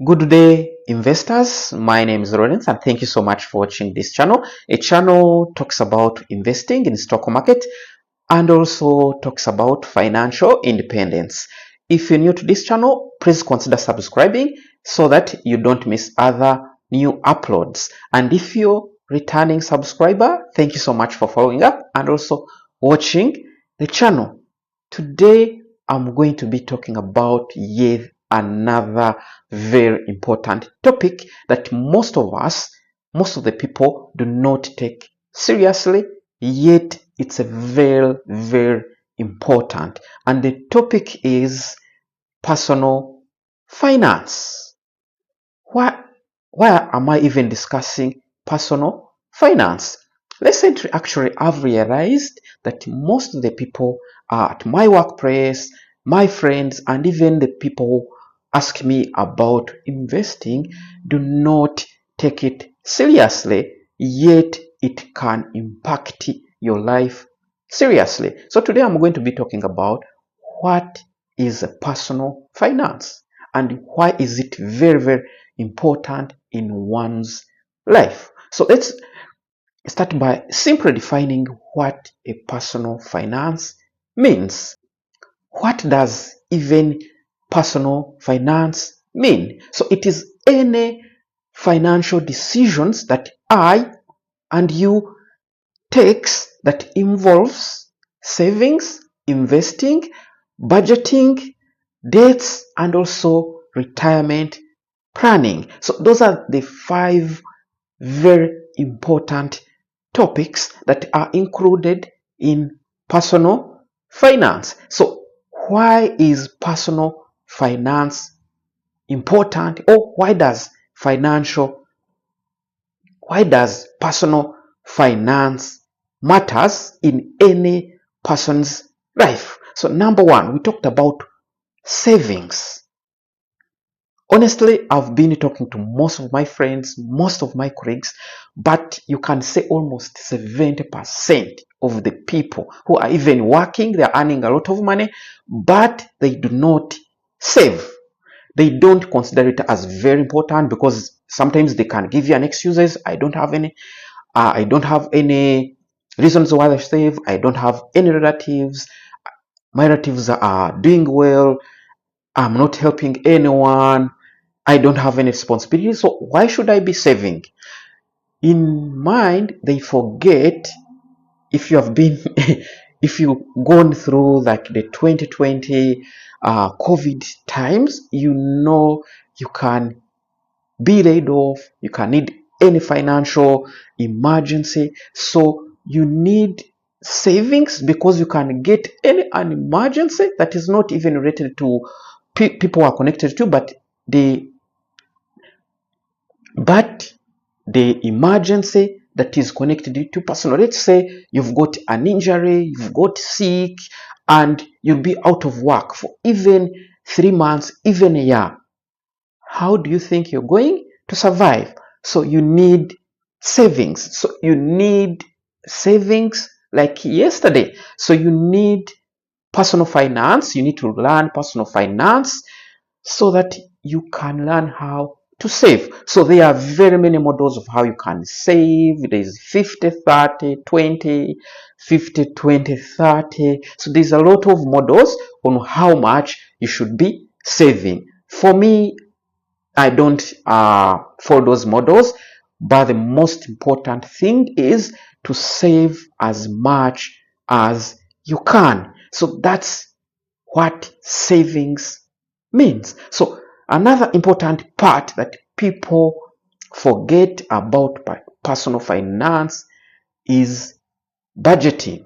Good day, investors. My name is Lawrence, and thank you so much for watching this channel. A channel talks about investing in stock market and also talks about financial independence. If you're new to this channel, please consider subscribing so that you don't miss other new uploads. And if you're returning subscriber, thank you so much for following up and also watching the channel. Today, I'm going to be talking about yet another very important topic that most of the people do not take seriously, yet it's a very important. And the topic is personal finance. Why am I even discussing personal finance? Recently, actually, I've realized that most of the people at my workplace, my friends, and even the people who ask me about investing do not take it seriously, yet it can impact your life seriously. So today I'm going to be talking about what is personal finance and why is it very important in one's life. So let's start by simply defining what a personal finance means. What does even personal finance mean? So it is any financial decisions that I and you takes that involves savings, investing, budgeting, debts, and also retirement planning. So those are the 5 very important topics that are included in personal finance. So why is personal finance important, or why does personal finance matters in any person's life? So number 1, we talked about savings. Honestly, I've been talking to most of my friends, most of my colleagues, but you can say almost 70% of the people who are even working, they're earning a lot of money, but they do not save. They don't consider it as very important because sometimes they can give you an excuses. I don't have any reasons why I save. I don't have any relatives. My relatives are doing well. I'm not helping anyone. I don't have any responsibility, so why should I be saving? In mind, they forget, if you have been if you've gone through like the 2020 COVID times, you know you can be laid off, you can need any financial emergency, so you need savings because you can get an emergency that is not even related to people who are connected to, but the emergency that is connected to personal. Let's say you've got an injury, you've got sick, and you'll be out of work for even 3 months, even a year. How do you think you're going to survive? So you need savings. So you need savings like yesterday. So you need personal finance. You need to learn personal finance so that you can learn how to save. So there are very many models of how you can save. There is 50, 30, 20, 50, 20, 30. So there's a lot of models on how much you should be saving. For me, I don't follow those models, but the most important thing is to save as much as you can. So that's what savings means. So another important part that people forget about personal finance is budgeting.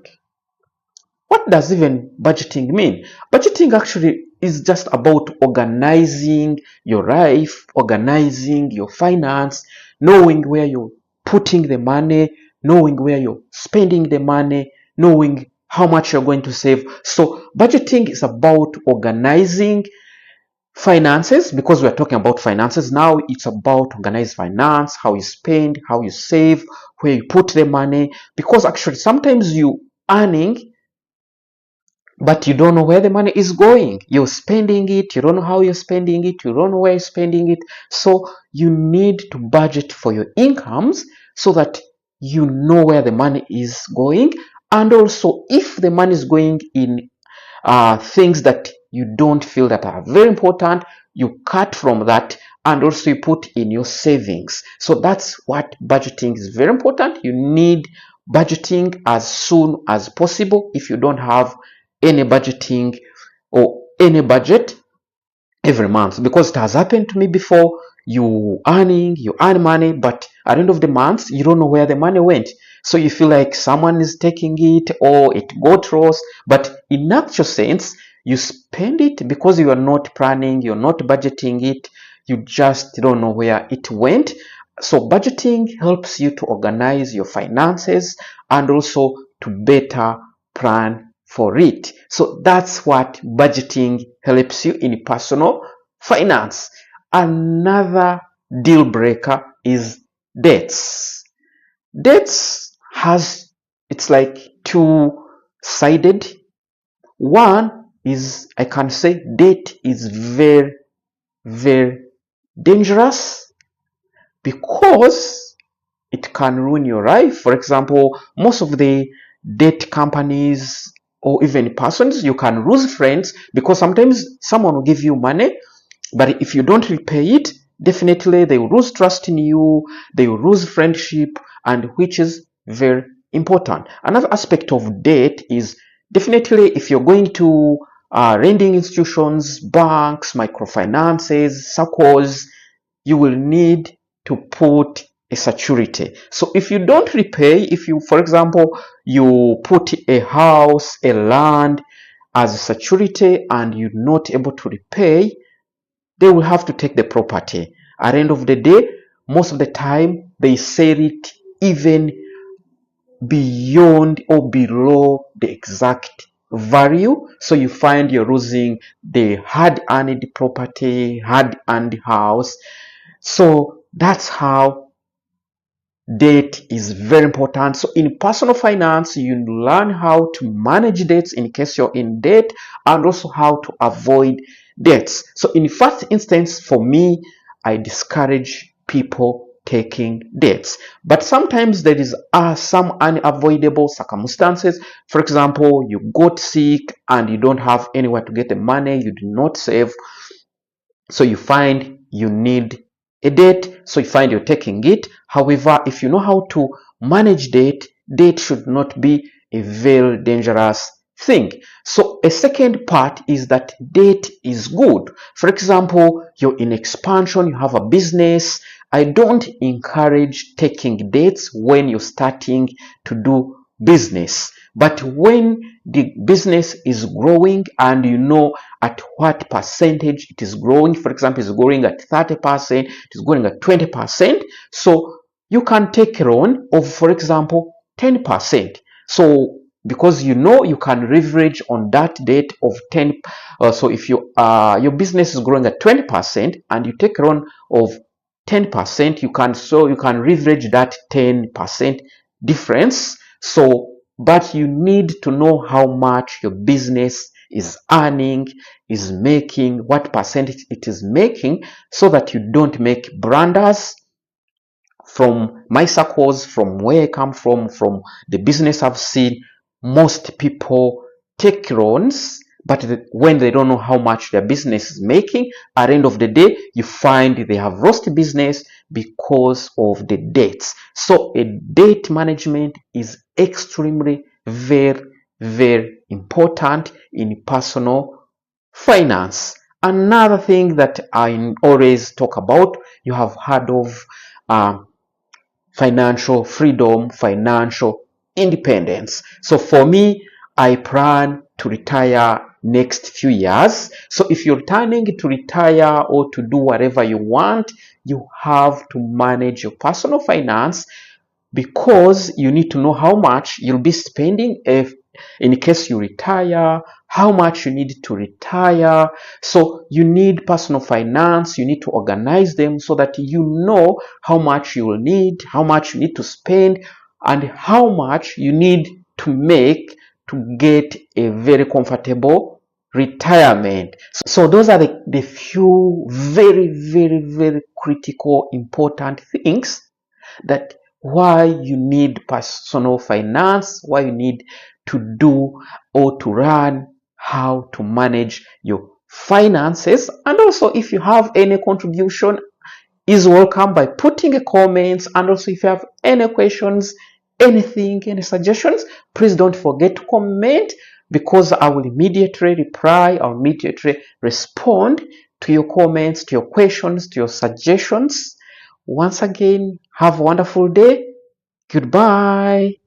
What does even budgeting mean? Budgeting actually is just about organizing your life, organizing your finance, knowing where you're putting the money, knowing where you're spending the money, knowing how much you're going to save. So budgeting is about organizing finances, because we're talking about finances now. It's about organized finance, how you spend, how you save, where you put the money, because actually sometimes you earning but you don't know where the money is going. You're spending it, you don't know how you're spending it, you don't know where you're spending it. So you need to budget for your incomes so that you know where the money is going. And also, if the money is going in things that you don't feel that are very important, you cut from that, and also you put in your savings. So that's what budgeting is very important. You need budgeting as soon as possible. If you don't have any budgeting or any budget every month, because it has happened to me before, you earn money, but at the end of the month you don't know where the money went. So you feel like someone is taking it or it got lost, but in actual sense you spend it because you are not planning, you're not budgeting it, you just don't know where it went. So budgeting helps you to organize your finances and also to better plan for it. So that's what budgeting helps you in personal finance. Another deal breaker is debts. Debts has, it's like two-sided. One is, I can say, debt is very, very dangerous because it can ruin your life. For example, most of the debt companies or even persons, you can lose friends because sometimes someone will give you money, but if you don't repay it, definitely they will lose trust in you, they will lose friendship, and which is very important. Another aspect of debt is definitely if you're going to lending institutions, banks, microfinances, SACCOs, you will need to put a security. So if you don't repay, if you, for example, you put a house, a land as a security and you're not able to repay, they will have to take the property. At the end of the day, most of the time they sell it even beyond or below the exact value. So you find you're losing the hard-earned property, hard-earned house. So that's how debt is very important. So in personal finance, you learn how to manage debts in case you're in debt and also how to avoid debts. So in first instance, for me, I discourage people taking debts. But sometimes there is some unavoidable circumstances. For example, you got sick and you don't have anywhere to get the money, you do not save. So you find you need a debt, so you find you're taking it. However, if you know how to manage debt, debt should not be a very dangerous thing. So a second part is that debt is good. For example, you're in expansion, you have a business. I don't encourage taking debts when you're starting to do business. But when the business is growing and you know at what percentage it is growing, for example, it's growing at 30%, it is growing at 20%, so you can take a loan of, for example, 10%. So because you know you can leverage on that debt of 10, so if you your business is growing at 20% and you take a loan of 10%, you can leverage that 10% difference. So but you need to know how much your business is earning, is making, what percentage it is making, so that you don't make blunders. From my circles, from where I come from the business I've seen, most people take loans, but when they don't know how much their business is making, at the end of the day, you find they have lost business because of the debts. So a debt management is extremely very, very important in personal finance. Another thing that I always talk about, you have heard of financial freedom, financial independence. So for me, I plan to retire next few years. So if you're planning to retire or to do whatever you want, you have to manage your personal finance because you need to know how much you'll be spending if in case you retire, how much you need to retire. So you need personal finance, you need to organize them so that you know how much you will need, how much you need to spend, and how much you need to make to get a very comfortable retirement. So those are the few very critical important things that why you need personal finance, why you need to do or to run, how to manage your finances. And also, if you have any contribution, is welcome by putting a comment. And also, if you have any questions, anything, any suggestions, please don't forget to comment, because I will immediately reply, I'll immediately respond to your comments, to your questions, to your suggestions. Once again, have a wonderful day. Goodbye.